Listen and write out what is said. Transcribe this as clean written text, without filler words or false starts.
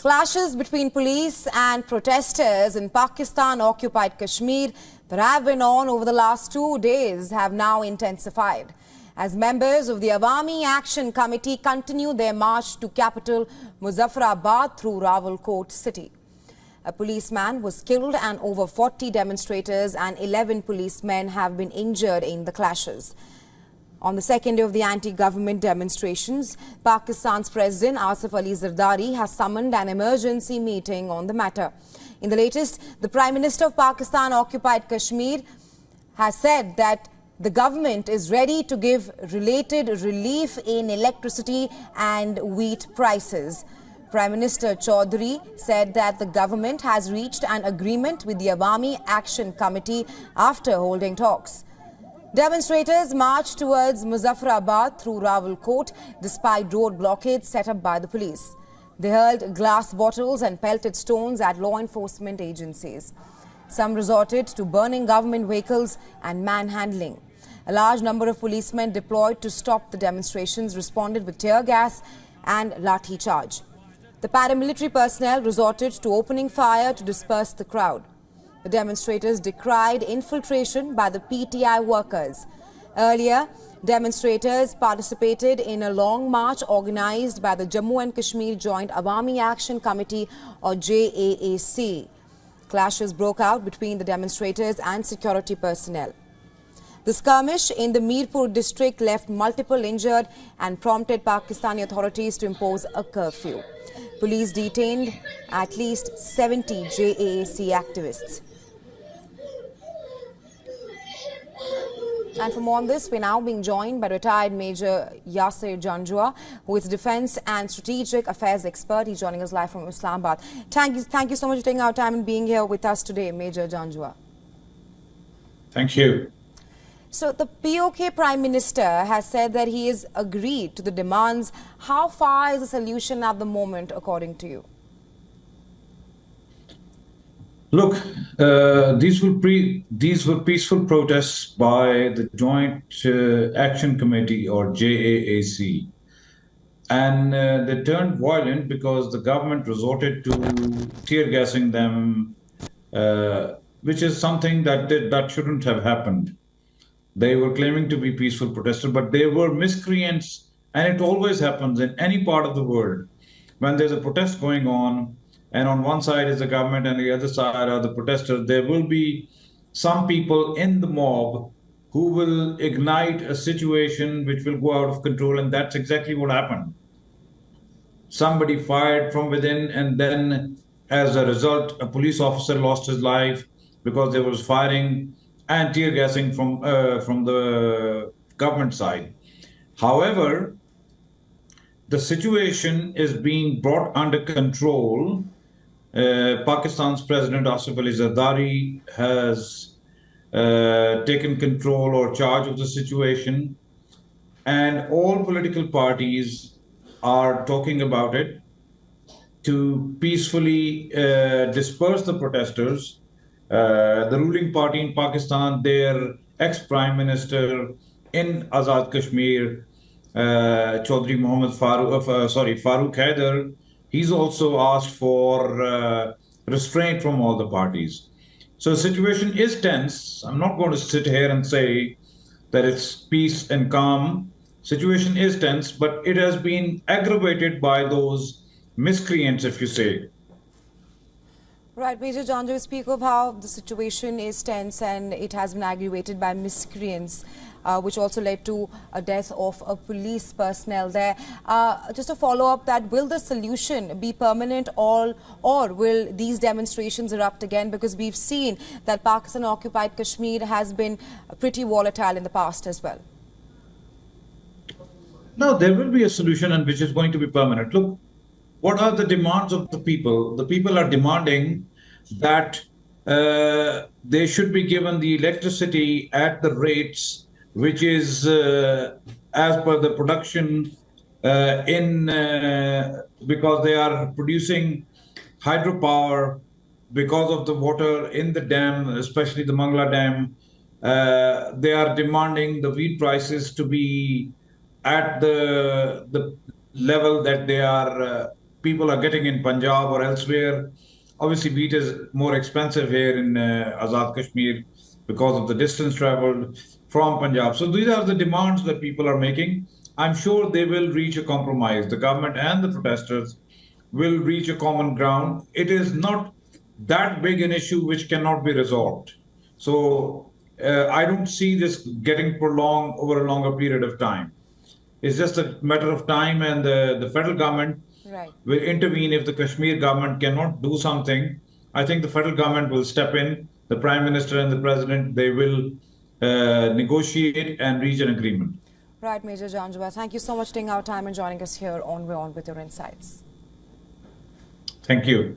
Clashes between police and protesters in Pakistan-occupied Kashmir that have been on over the last 2 days have now intensified as members of the Awami Action Committee continue their march to capital Muzaffarabad through Rawalkot city. A policeman was killed and over 40 demonstrators and 11 policemen have been injured in the clashes. On the second day of the anti-government demonstrations, Pakistan's President Asif Ali Zardari has summoned an emergency meeting on the matter. In the latest, the Prime Minister of Pakistan-Occupied Kashmir has said that the government is ready to give related relief in electricity and wheat prices. Prime Minister Chaudhary said that the government has reached an agreement with the Awami Action Committee after holding talks. Demonstrators marched towards Muzaffarabad through Rawalkot despite road blockades set up by the police. They hurled glass bottles and pelted stones at law enforcement agencies. Some resorted to burning government vehicles and manhandling. A large number of policemen deployed to stop the demonstrations responded with tear gas and lathi charge. The paramilitary personnel resorted to opening fire to disperse the crowd. The demonstrators decried infiltration by the PTI workers. Earlier, demonstrators participated in a long march organized by the Jammu and Kashmir Joint Awami Action Committee or JAAC. Clashes broke out between the demonstrators and security personnel. The skirmish in the Mirpur district left multiple injured and prompted Pakistani authorities to impose a curfew. Police detained at least 70 JAAC activists. And for more on this, we're now being joined by retired Major Yasir Janjua, who is a defense and strategic affairs expert. He's joining us live from Islamabad. Thank you so much for taking our time and being here with us today, Major Janjua. Thank you. So the POK Prime Minister has said that he has agreed to the demands. How far is the solution at the moment, according to you? Look, these were peaceful protests by the Joint Action Committee or JAAC, and they turned violent because the government resorted to tear gassing them, which is something that shouldn't have happened. They were claiming to be peaceful protesters, but they were miscreants, and it always happens in any part of the world when there's a protest going on. And on one side is the government and the other side are the protesters. There will be some people in the mob who will ignite a situation which will go out of control. And that's exactly what happened. Somebody fired from within, and then as a result, a police officer lost his life because there was firing and tear gassing from the government side. However, the situation is being brought under control. Pakistan's President Asif Ali Zardari has taken control or charge of the situation, and all political parties are talking about it to peacefully disperse the protesters. The ruling party in Pakistan, their ex-Prime Minister in Azad Kashmir, Chaudhry Farooq Haider, he's also asked for restraint from all the parties. So the situation is tense. I'm not going to sit here and say that it's peace and calm. Situation is tense, but it has been aggravated by those miscreants, if you say. Right, Major Janjua, you speak of how the situation is tense and it has been aggravated by miscreants, which also led to a death of a police personnel there. Just to follow up that, will the solution be permanent or will these demonstrations erupt again? Because we've seen that Pakistan-occupied Kashmir has been pretty volatile in the past as well. No, there will be a solution and which is going to be permanent. Look, what are the demands of the people? The people are demanding that they should be given the electricity at the rates which is as per the production because they are producing hydropower because of the water in the dam, especially the Mangla Dam. They are demanding the wheat prices to be at the level that they are people are getting in Punjab or elsewhere. Obviously, wheat is more expensive here in Azad Kashmir because of the distance traveled from Punjab. So these are the demands that people are making. I'm sure they will reach a compromise. The government and the protesters will reach a common ground. It is not that big an issue which cannot be resolved. So I don't see this getting prolonged over a longer period of time. It's just a matter of time, and the federal government will intervene if the Kashmir government cannot do something. I think the federal government will step in. The Prime Minister and the President, they will negotiate and reach an agreement. Right, Major Janjua. Thank you so much for taking our time and joining us here on WION with your insights. Thank you.